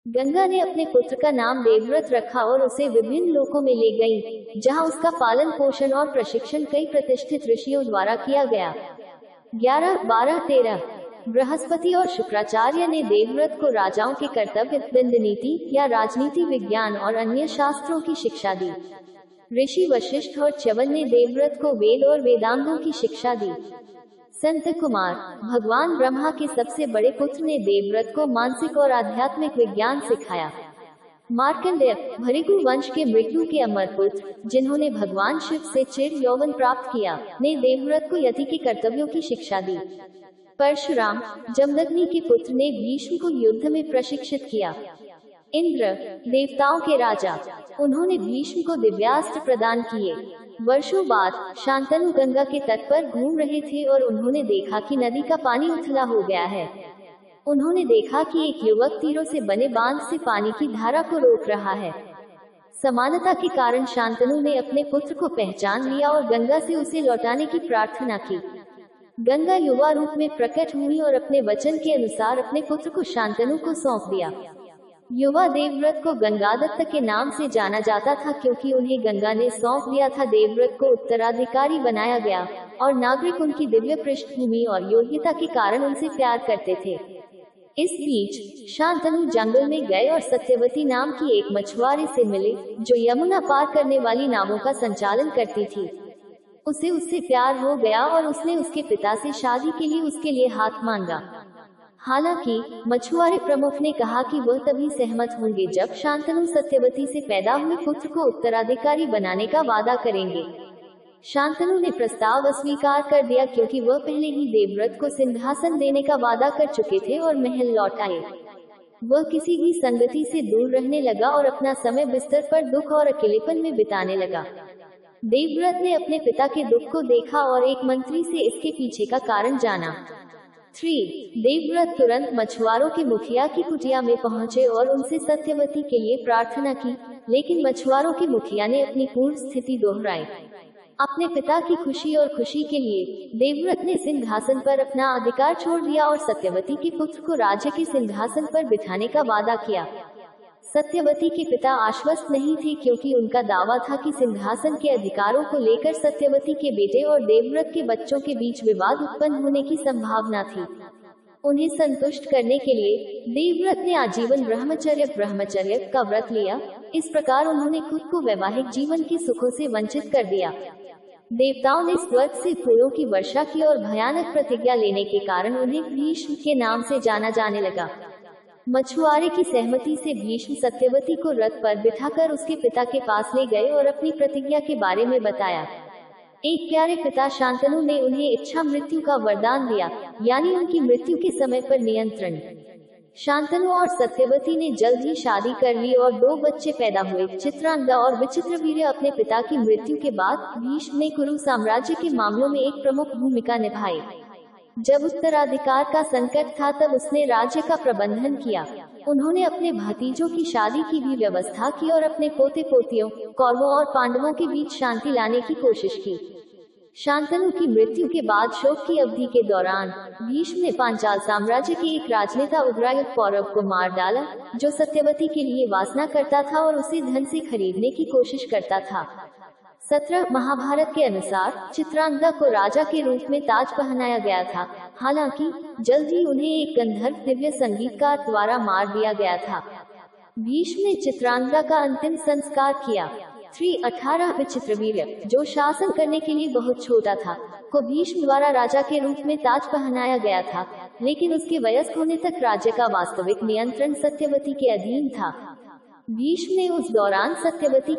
गंगा ने अपने पुत्र का नाम देवव्रत रखा और उसे विभिन्न लोकों में ले गई, जहां उसका पालन पोषण और प्रशिक्षण कई प्रतिष्ठित ऋषियों द्वारा किया गया। 11, 12, 13 बृहस्पति और शुक्राचार्य ने देवव्रत को राजाओं के कर्तव्य, दंड नीति या राजनीति विज्ञान और अन्य शास्त्रों की शिक्षा दी। ऋषि वशिष्ठ और च्यवन ने देवव्रत को वेद और वेदांगों की शिक्षा दी। संत कुमार, भगवान ब्रह्मा के सबसे बड़े पुत्र ने देवव्रत को मानसिक और आध्यात्मिक विज्ञान सिखाया। मार्कंडेय, भृगु वंश के मृत्यु के अमर पुत्र, जिन्होंने भगवान शिव से चिर यौवन प्राप्त किया, ने देवव्रत को यति के कर्तव्यों की शिक्षा दी। परशुराम, जमदग्नि के पुत्र, ने भीष्म को युद्ध में प्रशिक्षित किया। इंद्र, देवताओं के राजा, उन्होंने भीष्म को दिव्यास्त्र प्रदान किए। वर्षों बाद शांतनु गंगा के तट पर घूम रहे थे और उन्होंने देखा कि नदी का पानी उथला हो गया है। उन्होंने देखा कि एक युवक तीरों से बने बांध से पानी की धारा को रोक रहा है। समानता के कारण शांतनु ने अपने पुत्र को पहचान लिया और गंगा से उसे लौटाने की प्रार्थना की। गंगा युवा रूप में प्रकट हुई और अपने वचन के अनुसार अपने पुत्र को शांतनु को सौंप दिया। युवा देवव्रत को गंगादत्त के नाम से जाना जाता था क्योंकि उन्हें गंगा ने सौंप दिया था। देवव्रत को उत्तराधिकारी बनाया गया और नागरिक उनकी दिव्य पृष्ठभूमि और योग्यता के कारण उनसे प्यार करते थे। इस बीच शांतनु जंगल में गए और सत्यवती नाम की एक मछुआरे से मिले, जो यमुना पार करने वाली नावों का संचालन करती थी। उसे उससे प्यार हो गया और उसने उसके पिता से शादी के लिए उसके लिए हाथ मांगा। हालांकि मछुआरे प्रमुख ने कहा कि वह तभी सहमत होंगे जब शांतनु सत्यवती से पैदा हुए पुत्र को उत्तराधिकारी बनाने का वादा करेंगे। शांतनु ने प्रस्ताव अस्वीकार कर दिया क्योंकि वह पहले ही देवव्रत को सिंहासन देने का वादा कर चुके थे और महल लौट आए। वह किसी भी संगति से दूर रहने लगा और अपना समय बिस्तर पर दुख और अकेलेपन में बिताने लगा। देवव्रत ने अपने पिता के दुख को देखा और एक मंत्री से इसके पीछे का कारण जाना। 3. देवव्रत तुरंत मछुआरों के मुखिया की कुटिया में पहुंचे और उनसे सत्यवती के लिए प्रार्थना की, लेकिन मछुआरों के मुखिया ने अपनी पूर्व स्थिति दोहराई। अपने पिता की खुशी और खुशी के लिए देवव्रत ने सिंहासन पर अपना अधिकार छोड़ दिया और सत्यवती के पुत्र को राज्य के सिंहासन पर बिठाने का वादा किया। सत्यवती के पिता आश्वस्त नहीं थे क्योंकि उनका दावा था कि सिंहासन के अधिकारों को लेकर सत्यवती के बेटे और देवव्रत के बच्चों के बीच विवाद उत्पन्न होने की संभावना थी। उन्हें संतुष्ट करने के लिए देवव्रत ने आजीवन ब्रह्मचर्य का व्रत लिया। इस प्रकार उन्होंने खुद को वैवाहिक जीवन के सुखों से वंचित कर दिया। देवताओं ने स्वर्ग से फूलों की वर्षा की और भयानक प्रतिज्ञा लेने के कारण उन्हें भीष्म के नाम से जाना जाने लगा। मछुआरे की सहमति से भीष्म सत्यवती को रथ पर बिठाकर उसके पिता के पास ले गए और अपनी प्रतिज्ञा के बारे में बताया। एक प्यारे पिता शांतनु ने उन्हें इच्छा मृत्यु का वरदान दिया, यानी उनकी मृत्यु के समय पर नियंत्रण। शांतनु और सत्यवती ने जल्द ही शादी कर ली और 2 बच्चे पैदा हुए, चित्रांगदा और विचित्रवीर्य। अपने पिता की मृत्यु के बाद भीष्म ने कुरु साम्राज्य के मामलों में एक प्रमुख भूमिका निभाई। जब उत्तराधिकार का संकट था तब उसने राज्य का प्रबंधन किया। उन्होंने अपने भतीजों की शादी की भी व्यवस्था की और अपने पोते पोतियों, कौरवों और पांडवों के बीच शांति लाने की कोशिश की। शांतनु की मृत्यु के बाद शोक की अवधि के दौरान भीष्म ने पांचाल साम्राज्य के एक राजनेता उग्रायुध पौरव को मार डाला, जो सत्यवती के लिए वासना करता था और उसे धन से खरीदने की कोशिश करता था। 17 महाभारत के अनुसार चित्रांगदा को राजा के रूप में ताज पहनाया गया था। हालांकि जल्द ही उन्हें एक गंधर्व दिव्य संगीतकार द्वारा मार दिया गया था। भीष्म ने चित्रांगदा का अंतिम संस्कार किया। 18 विचित्रवीर्य, जो शासन करने के लिए बहुत छोटा था, को भीष्म द्वारा राजा के रूप में ताज पहनाया गया था, लेकिन उसके वयस्क होने तक राज्य का वास्तविक नियंत्रण सत्यवती के अधीन था। भीष्म ने उस दौरान सत्यवती